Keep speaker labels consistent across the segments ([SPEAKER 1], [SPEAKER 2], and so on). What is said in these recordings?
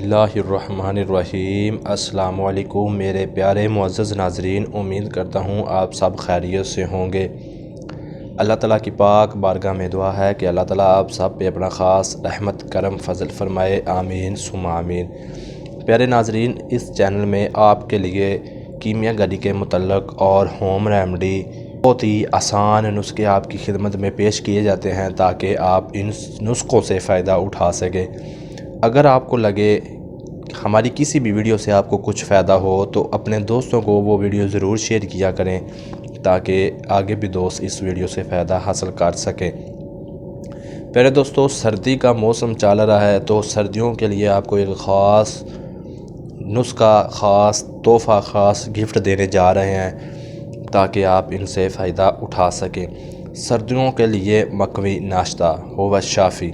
[SPEAKER 1] बिस्मिल्लाहिर्रहमानिर्रहीम। अस्सलाम वालेकुम मेरे प्यारे मुअज़्ज़ज़ नाज़रीन, उम्मीद करता हूँ आप सब खैरियत से होंगे। अल्लाह ताला की पाक बारगाह में दुआ है कि अल्लाह ताला आप सब पे अपना ख़ास रहमत करम फजल फरमाए, आमीन सुम्मा आमीन। प्यारे नाज़रीन, इस चैनल में आपके लिए कीमिया गरी के मुतल्लक़ और होम रेमेडी बहुत ही आसान नुस्खे आपकी खिदमत में पेश किए जाते हैं ताकि आप इन नुस्खों से फ़ायदा उठा सकें। अगर आपको लगे हमारी किसी भी वीडियो से आपको कुछ फ़ायदा हो तो अपने दोस्तों को वो वीडियो ज़रूर शेयर किया करें ताकि आगे भी दोस्त इस वीडियो से फ़ायदा हासिल कर सकें। प्यारे दोस्तों, सर्दी का मौसम चल रहा है तो सर्दियों के लिए आपको एक ख़ास नुस्खा, ख़ास तोहफ़ा, ख़ास गिफ्ट देने जा रहे हैं ताकि आप इनसे फ़ायदा उठा सकें। सर्दियों के लिए मकवी नाश्ता हुआ शाफ़ी,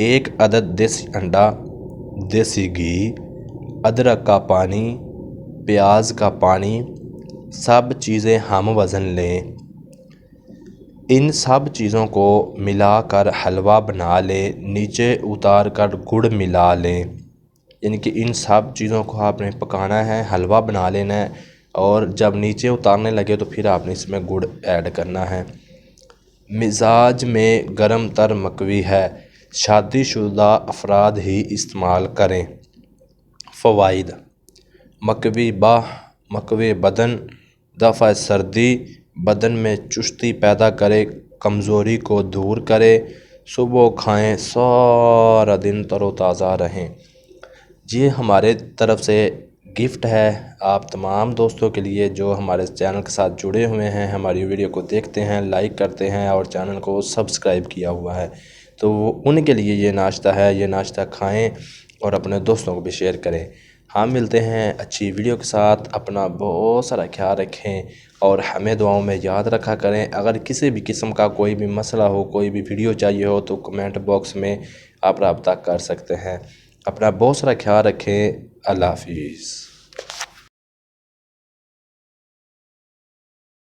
[SPEAKER 1] 1 अदद देसी अंडा, देसी घी, अदरक का पानी, प्याज का पानी, सब चीज़ें हम वज़न लें। इन सब चीज़ों को मिलाकर हलवा बना लें। नीचे उतार कर गुड़ मिला लें, यानी कि इन सब चीज़ों को आपने पकाना है, हलवा बना लेना है और जब नीचे उतारने लगे तो फिर आपने इसमें गुड़ ऐड करना है। मिजाज में गरम तर मकवी है, शादीशुदा अफराद ही इस्तेमाल करें। फ़वाइद: मकवी बदन, दफ़ा सर्दी, बदन में चुस्ती पैदा करे, कमज़ोरी को दूर करे, सुबह खाएं, सारा दिन तरोताज़ा रहें। ये हमारे तरफ से गिफ्ट है आप तमाम दोस्तों के लिए जो हमारे चैनल के साथ जुड़े हुए हैं, हमारी वीडियो को देखते हैं, लाइक करते हैं और चैनल को सब्सक्राइब किया हुआ है, तो उनके लिए ये नाश्ता है। ये नाश्ता खाएं और अपने दोस्तों को भी शेयर करें। हम मिलते हैं अच्छी वीडियो के साथ। अपना बहुत सारा ख्याल रखें और हमें दुआओं में याद रखा करें। अगर किसी भी किस्म का कोई भी मसला हो, कोई भी वीडियो चाहिए हो तो कमेंट बॉक्स में आप रब्ता कर सकते हैं। अपना बहुत सारा ख्याल रखें। अल्लाह हाफिज़।